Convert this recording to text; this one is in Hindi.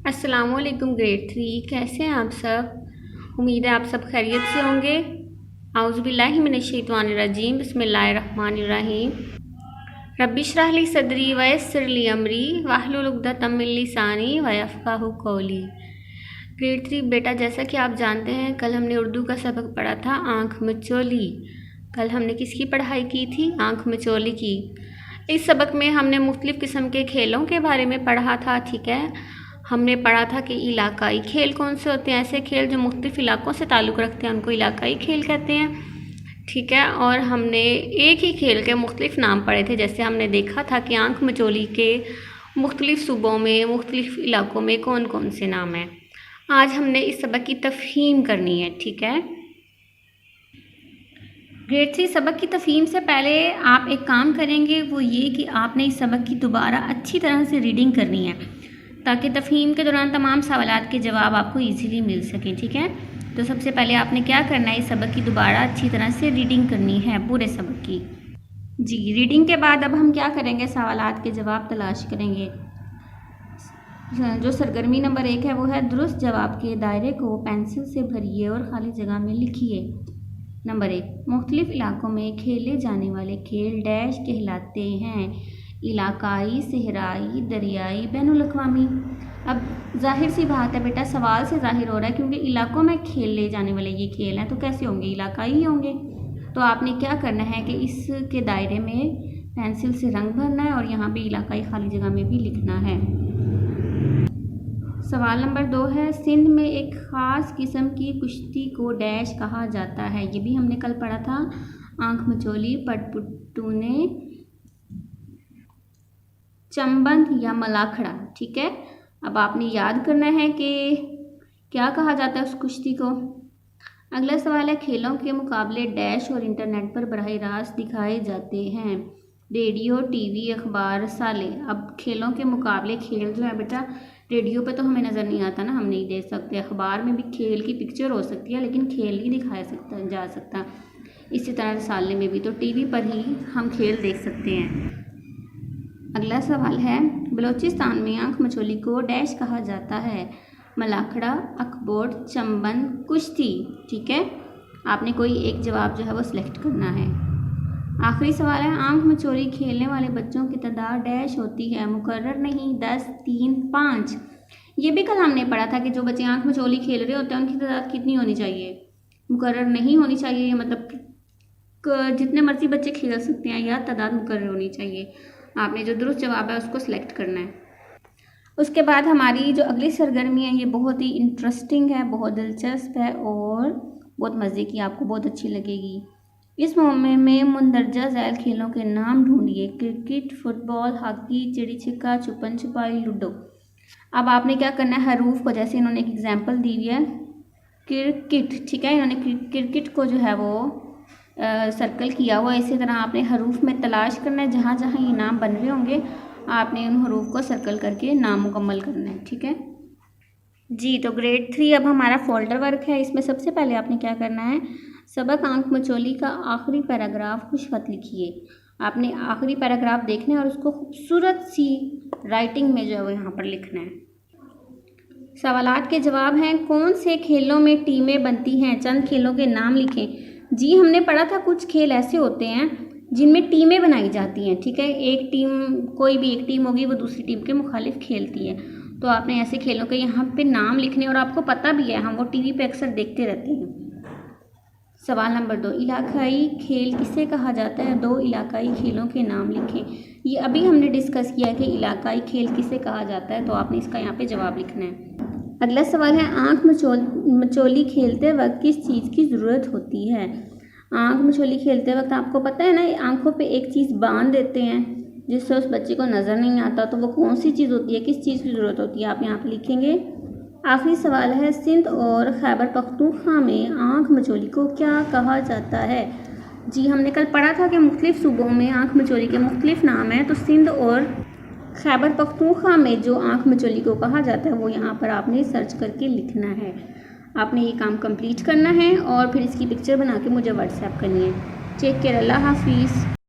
अस्सलामुअलैकुम ग्रेड 3 कैसे हैं आप सब। उम्मीद है आप सब खैरियत से होंगे। आउज़ुबिल्लाहि मिनश्शैतानिर्रजीम बिस्मिल्लाहिर्रहमानिर्रहीम। रब्बि इश्रह ली सदरी व यस्सिर ली अमरी वाहलुल उक़दतम मिन लिसानी व यफ़क़हू क़ौली। ग्रेड 3 बेटा, जैसा कि आप जानते हैं कल हमने उर्दू का सबक पढ़ा था आँख मिचौली। कल हमने किसकी पढ़ाई की थी? आँख मिचौली की। इस सबक में हमने मुख्तलिफ़ किस्म के खेलों के बारे में पढ़ा था। ठीक है, हमने पढ़ा था कि इलाकाई खेल कौन से होते हैं। ऐसे खेल जो मुख्तलिफ़ इलाकों से ताल्लुक़ रखते हैं उनको इलाकाई खेल कहते हैं। ठीक है, और हमने एक ही खेल के मुख्तलिफ़ नाम पढ़े थे। जैसे हमने देखा था कि आँख मिचौली के मुख्तलिफ़ सूबों में, मुख्तलिफ़ इलाकों में कौन कौन से नाम हैं। आज हमने इस सबक की तफ़हीम करनी है। ठीक है, ग्रेड 3 सबक की तफ़हीम से पहले आप एक काम करेंगे, वो ये कि आपने इस सबक की दोबारा अच्छी तरह से रीडिंग करनी है ताकि तफ़हीम के दौरान तमाम सवालात के जवाब आपको ईज़िली मिल सकें। ठीक है, तो सबसे पहले आपने क्या करना है, इस सबक की दोबारा अच्छी तरह से रीडिंग करनी है पूरे सबक की। जी, रीडिंग के बाद अब हम क्या करेंगे, सवालात के जवाब तलाश करेंगे। जो सरगर्मी नंबर 1 है वो है दुरुस्त जवाब के दायरे को पेंसिल से भरिए और खाली जगह में लिखिए। नंबर 1, मुख्तलिफ इलाकों में खेले जाने वाले खेल डैश कहलाते हैं। इलाकाई, सहराई, दरियाई, बैनुल-अक़वामी। अब जाहिर सी बात है बेटा, सवाल से जाहिर हो रहा है क्योंकि इलाकों में खेले जाने वाले ये खेल हैं तो कैसे होंगे, इलाकाई ही होंगे। तो आपने क्या करना है कि इसके दायरे में पेंसिल से रंग भरना है और यहाँ पे इलाकाई खाली जगह में भी लिखना है। सवाल नंबर 2 है, सिंध में एक ख़ास किस्म की कुश्ती को डैश कहा जाता है। ये भी हमने कल पढ़ा था, आँख मिचौली, पटपुटूने, चंबंद या मलाखड़ा। ठीक है, अब आपने याद करना है कि क्या कहा जाता है उस कुश्ती को। अगला सवाल है, खेलों के मुकाबले डैश और इंटरनेट पर बराह रास्त दिखाए जाते हैं। रेडियो, टीवी, अखबार, रसाले। अब खेलों के मुकाबले खेल जो है बेटा, रेडियो पे तो हमें नज़र नहीं आता ना, हम नहीं देख सकते। अखबार में भी खेल की पिक्चर हो सकती है लेकिन खेल नहीं दिखाया जा सकता। इसी तरह रसाले में भी, तो टीवी पर ही हम खेल देख सकते हैं। अगला सवाल है, बलूचिस्तान में आँख मिचौली को डैश कहा जाता है। मलाखड़ा, अकबोट, चंबंद, कुश्ती। ठीक है, आपने कोई एक जवाब जो है वो सिलेक्ट करना है। आखिरी सवाल है, आँख मिचौली खेलने वाले बच्चों की तादाद डैश होती है। मुकर्रर नहीं, 10, 3, 5। ये भी कल हमने पढ़ा था कि जो बच्चे आँख मिचौली खेल रहे होते हैं उनकी तादाद कितनी होनी चाहिए, मुकर्रर नहीं होनी चाहिए। मतलब जितने मर्जी बच्चे खेल सकते हैं या तादाद मुकर्रर होनी चाहिए। आपने जो दुरुस्त जवाब है उसको सिलेक्ट करना है। उसके बाद हमारी जो अगली सरगर्मी है ये बहुत ही इंटरेस्टिंग है, बहुत दिलचस्प है और बहुत मज़े की, आपको बहुत अच्छी लगेगी। इस मोमेंट में मुंदरजा झैल खेलों के नाम ढूंढिए। क्रिकेट, फुटबॉल, हॉकी, चिड़ी छिक्का, छुपन छुपाई, लूडो। अब आपने क्या करना है, हरूफ को, जैसे इन्होंने एक एग्जाम्पल दी हुई है क्रिकेट। ठीक है, इन्होंने क्रिकेट को जो है वो सर्कल किया हुआ, इसी तरह आपने हरूफ में तलाश करना है, जहाँ जहाँ ये नाम बन रहे होंगे आपने उन हरूफ को सर्कल करके नाम मुकम्मल करना है। ठीक है जी, तो ग्रेड 3 अब हमारा फोल्डर वर्क है। इसमें सबसे पहले आपने क्या करना है, सबक आँख मिचौली का आखिरी पैराग्राफ खुश खत लिखिए। आपने आखिरी पैराग्राफ देखना है और उसको खूबसूरत सी राइटिंग में जो है वो यहाँ पर लिखना है। सवालात के जवाब हैं, कौन से खेलों में टीमें बनती हैं, चंद खेलों के नाम लिखें। जी, हमने पढ़ा था कुछ खेल ऐसे होते हैं जिनमें टीमें बनाई जाती हैं। ठीक है, एक टीम, कोई भी एक टीम होगी वो दूसरी टीम के मुखालिफ खेलती है। तो आपने ऐसे खेलों के यहाँ पे नाम लिखने, और आपको पता भी है हम वो टीवी पे अक्सर देखते रहते हैं। सवाल नंबर 2, इलाकाई खेल किसे कहा जाता है। 2 इलाकाई खेलों के नाम लिखें। ये अभी हमने डिस्कस किया कि इलाकाई खेल किसे कहा जाता है, तो आपने इसका यहाँ पे जवाब लिखना है। अगला सवाल है, आँख मिचौली खेलते वक्त किस चीज़ की ज़रूरत होती है। आँख मिचौली खेलते वक्त आपको पता है ना, आँखों पे एक चीज़ बांध देते हैं जिससे उस बच्चे को नज़र नहीं आता, तो वो कौन सी चीज़ होती है, किस चीज़ की ज़रूरत होती है, आप यहाँ पे लिखेंगे। आखिरी सवाल है, सिंध और खैबर पख्तूनख्वा में आँख मिचौली को क्या कहा जाता है। जी, हमने कल पढ़ा था कि मुख्तलिफ़ सूबों में आँख मिचौली के मुख्तलिफ़ नाम हैं, तो सिंध और खैबर पख्तूनख्वा में जो आँख मिचौली को कहा जाता है वो यहाँ पर आपने सर्च करके लिखना है। आपने ये काम कंप्लीट करना है और फिर इसकी पिक्चर बना के मुझे व्हाट्सएप करनी है। टेक केयर, अल्लाह हाफिज़।